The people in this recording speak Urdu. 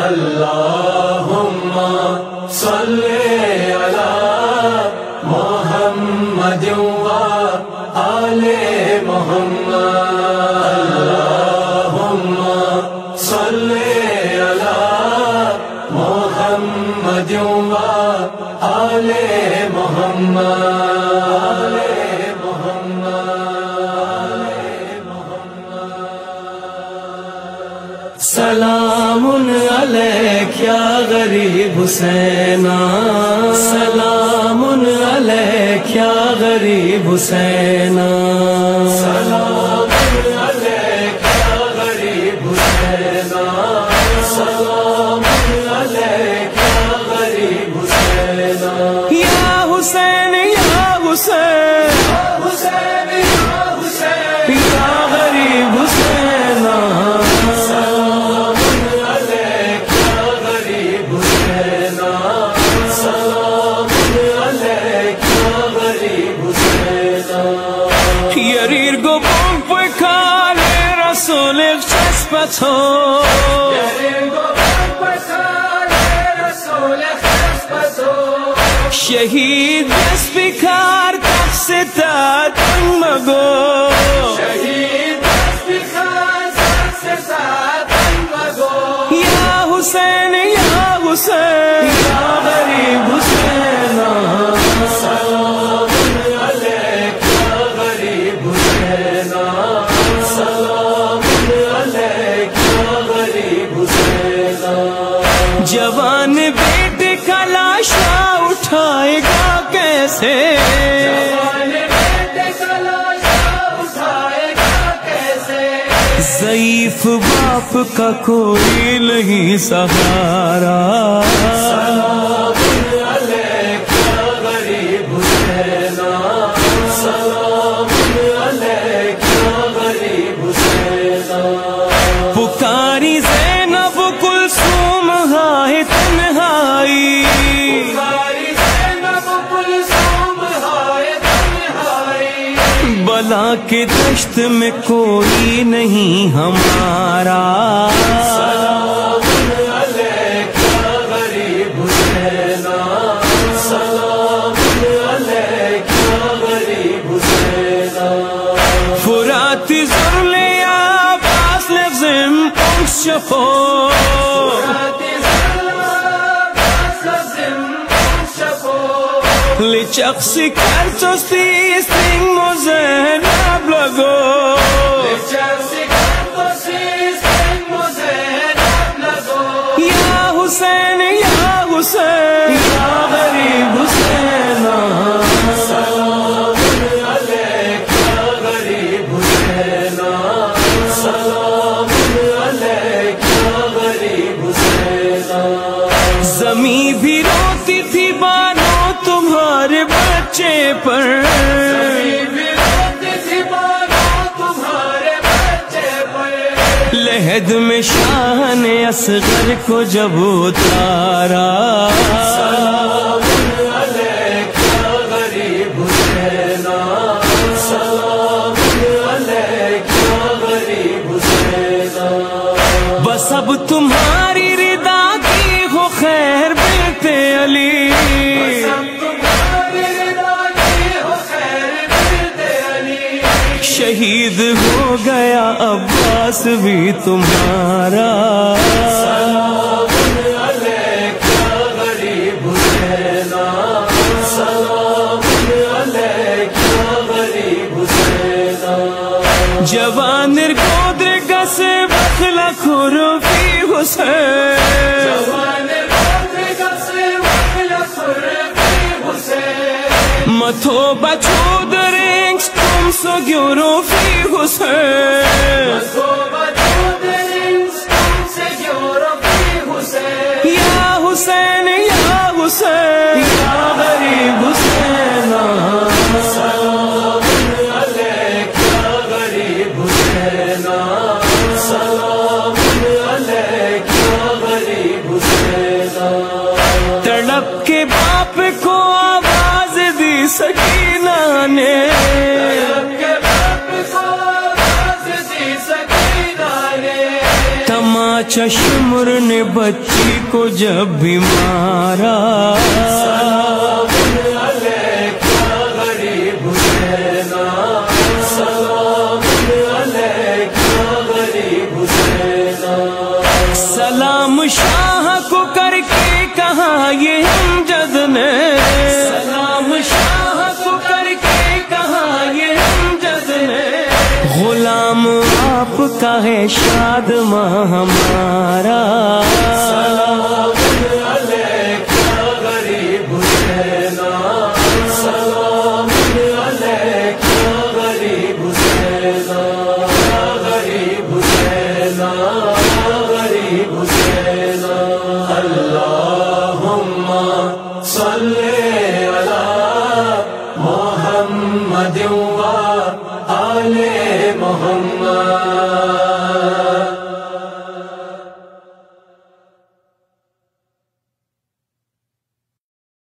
اللہم صلی علی محمد و آل محمد اللہم صلی علی محمد و آل محمد سلام علیک یا غریب حسینہ سلام علیک یا غریب حسینہ سلام علیک یا غریب حسینہ سلام علیک یا غریب حسینہ یا حسین یا حسین یا حسین یا غریب حسینہ Yarir go bump we kale Rasul chespato Yarir go bump we kale Rasul chespato Shahid besbikar tafsita tanmago Shahid besbikar tafsita tanmago Ya Hussein ya Hussein ya Gharib Husaina جوان بیٹے کا لاشا اٹھائے گا کیسے جوان بیٹے کا لاشا اٹھائے گا کیسے ضعیف باپ کا کوئی نہیں سہارا سلام علیک یا غریب حسینہ سلام علیک یا غریب حسینہ پکاری زینب کلثوم ہائے تنہائی پکاری زینب کلثوم ہائے تنہائی بلا کے دشت میں کوئی نہیں ہمارا سلام علیک یا غریب حسینہ سلام علیک یا غریب حسینہ فرات ذل عباس لفظم شفو لچقسی کرتوستی سنگ مزینب لگو لچقسی کرتوستی سنگ مزینب لگو یا حسین یا حسین یا غریب حسینہ سلام علیک یا غریب حسینہ سلام علیک یا غریب حسینہ زمین بھی روتی تھی بانو تمہارے بچے پر زمین بھی روتی تھی بانو تمہارے بچے پر لحد میں شاہ نے اصغر کو جب اتارا سلام علیک یا غریب حسینہ سلام علیک یا غریب حسینہ بس اب تمہاری ردا کی ہو خیر بیٹے علی شہید ہو گیا عباس بھی تمہارا سلام علیک یا غریب حسینہ سلام علیک یا غریب حسینہ جوان گودر گس بخلا خرفی حسین جوان گودر گس بخلا خرفی حسین متھو بچو درنگس تم سو گیورو فی حسین متھو بچو درنگس تم سے گیورو فی حسین یا حسین یا حسین یا غریب حسینہ سلام علیک یا غریب حسینہ سلام علیک یا غریب حسینہ تڑپ کے باپ کو آواز دی سکینہ نے تماچا شمر نے بچی کو جب بھی مارا، سلام علیکہ غریب حسینا، سلام علیکہ غریب حسینا۔ سلام شاہ کو کر کے کہا یہ امجد نے، سلام شاہ کو کر کے کہا یہ امجد نے، غلام آپ کا ہے شاد ماں ہمارا،